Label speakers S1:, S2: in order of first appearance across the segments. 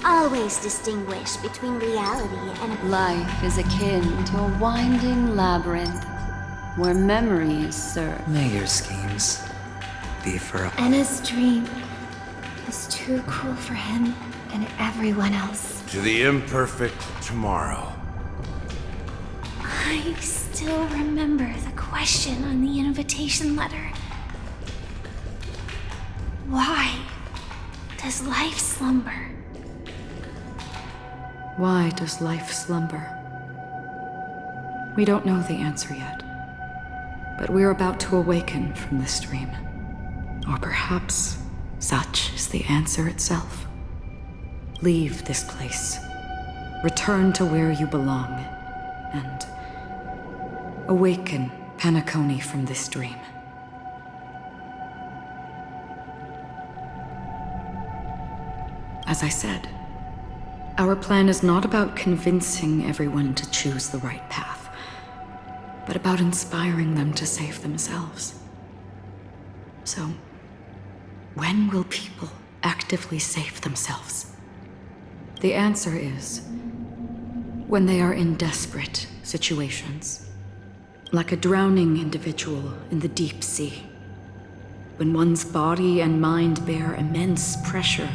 S1: Always distinguish between reality and
S2: Life is akin to a winding labyrinth where memories serve.
S3: May your schemes be for
S1: And his dream is too cruel for him and everyone else.
S4: To the imperfect tomorrow.
S1: I still remember the question on the invitation letter. Why does life slumber?
S5: Why does life slumber? We don't know the answer yet, but we're about to awaken from this dream. Or perhaps such is the answer itself. Leave this place, return to where you belong, and awaken Penacony from this dream. As I said, our plan is not about convincing everyone to choose the right path, but about inspiring them to save themselves. So, when will people actively save themselves? The answer is when they are in desperate situations, like a drowning individual in the deep sea. When one's body and mind bear immense pressure,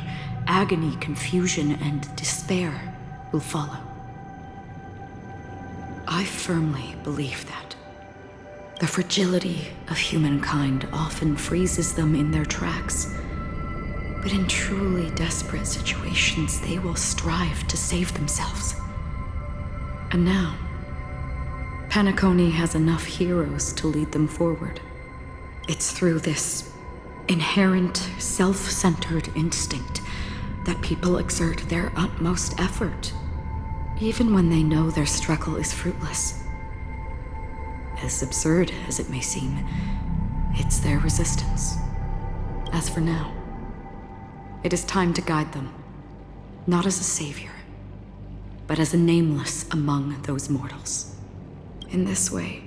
S5: agony, confusion, and despair will follow. I firmly believe that. The fragility of humankind often freezes them in their tracks. But in truly desperate situations, they will strive to save themselves. And now, Penacony has enough heroes to lead them forward. It's through this inherent, self-centered instinct that people exert their utmost effort, even when they know their struggle is fruitless. As absurd as it may seem, it's their resistance. As for now, it is time to guide them, not as a savior, but as a nameless among those mortals. In this way,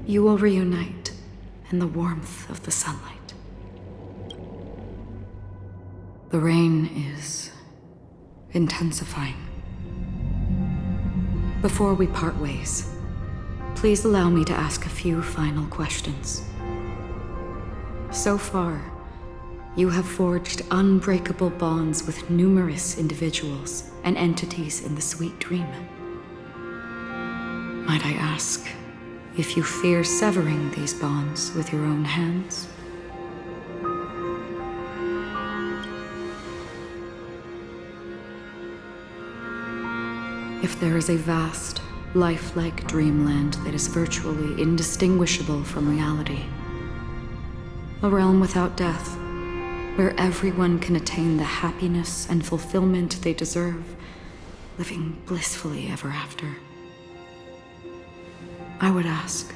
S5: you will reunite in the warmth of the sunlight. The rain is intensifying. Before we part ways, please allow me to ask a few final questions. So far, you have forged unbreakable bonds with numerous individuals and entities in the sweet dream. Might I ask if you fear severing these bonds with your own hands? If there is a vast, lifelike dreamland that is virtually indistinguishable from reality, a realm without death, where everyone can attain the happiness and fulfillment they deserve, living blissfully ever after, I would ask,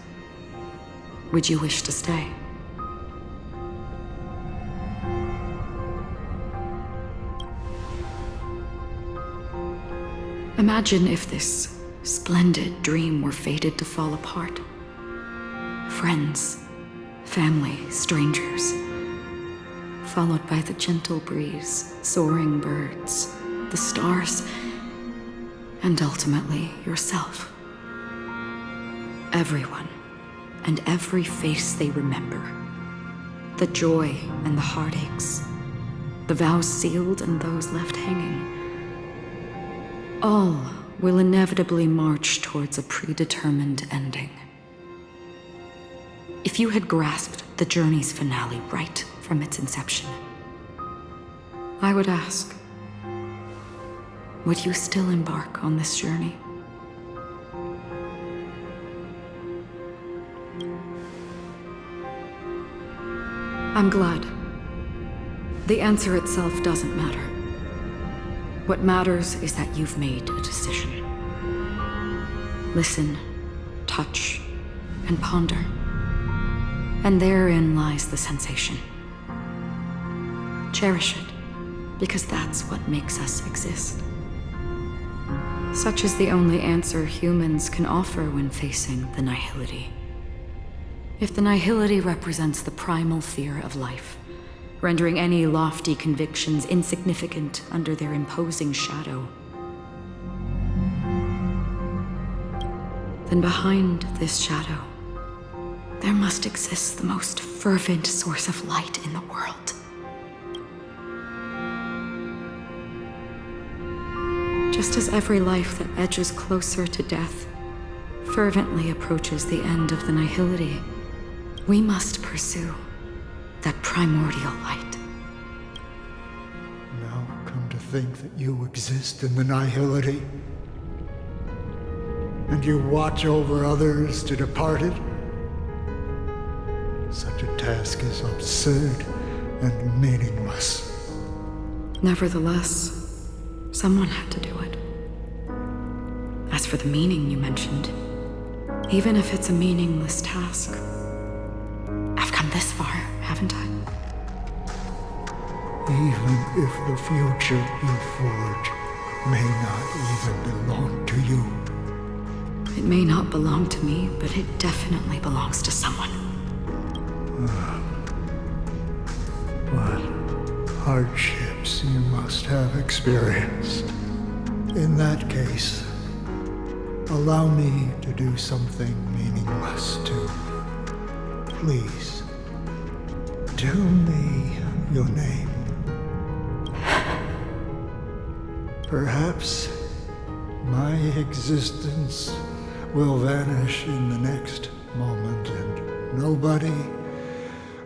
S5: would you wish to stay? Imagine if this splendid dream were fated to fall apart. Friends, family, strangers, followed by the gentle breeze, soaring birds, the stars, and ultimately yourself. Everyone, and every face they remember. The joy and the heartaches, the vows sealed and those left hanging. All will inevitably march towards a predetermined ending. If you had grasped the journey's finale right from its inception, I would ask, would you still embark on this journey? I'm glad. The answer itself doesn't matter. What matters is that you've made a decision. Listen, touch, and ponder. And therein lies the sensation. Cherish it, because that's what makes us exist. Such is the only answer humans can offer when facing the nihility. If the nihility represents the primal fear of life, rendering any lofty convictions insignificant under their imposing shadow. Then behind this shadow, there must exist the most fervent source of light in the world. Just as every life that edges closer to death fervently approaches the end of the nihility, we must pursue that primordial light.
S6: Now come to think that you exist in the nihility, and you watch over others to depart it. Such a task is absurd and meaningless.
S5: Nevertheless, someone had to do it. As for the meaning you mentioned, even if it's a meaningless task, I've come this far, haven't I?
S6: Even if the future you forge may not even belong to you.
S5: It may not belong to me, but it definitely belongs to someone.
S6: What hardships you must have experienced. In that case, allow me to do something meaningless too. Please, tell me your name. Perhaps my existence will vanish in the next moment and nobody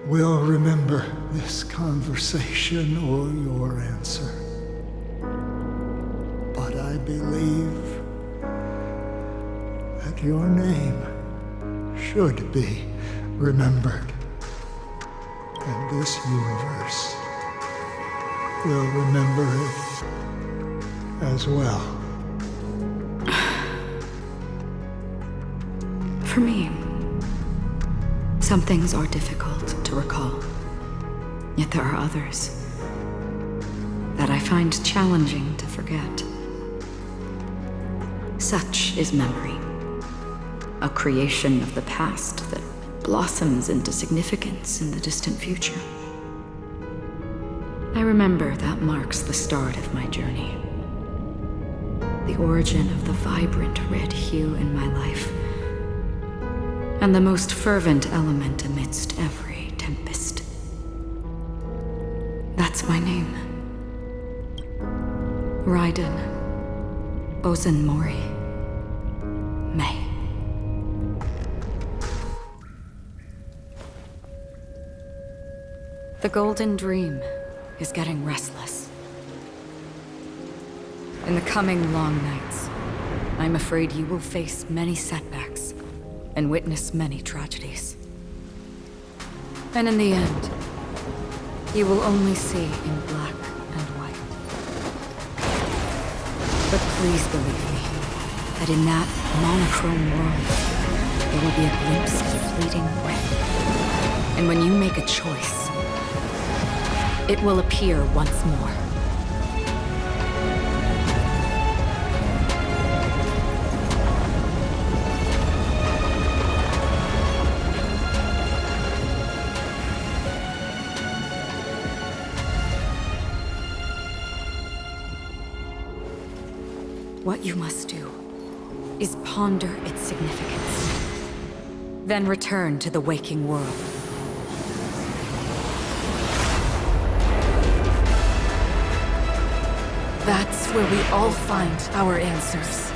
S6: will remember this conversation or your answer. But I believe that your name should be remembered. And this universe will remember it as well.
S5: For me, some things are difficult to recall. Yet there are others that I find challenging to forget. Such is memory, a creation of the past that blossoms into significance in the distant future. I remember that marks the start of my journey. The origin of the vibrant red hue in my life, and the most fervent element amidst every tempest. That's my name. Raiden Bosenmori Mei. The Golden Dream is getting restless. In the coming long nights, I'm afraid you will face many setbacks and witness many tragedies. And in the end, you will only see in black and white. But please believe me, that in that monochrome world, there will be a glimpse of fleeting red. And when you make a choice, it will appear once more. What you must do is ponder its significance, then return to the waking world. That's where we all find our answers.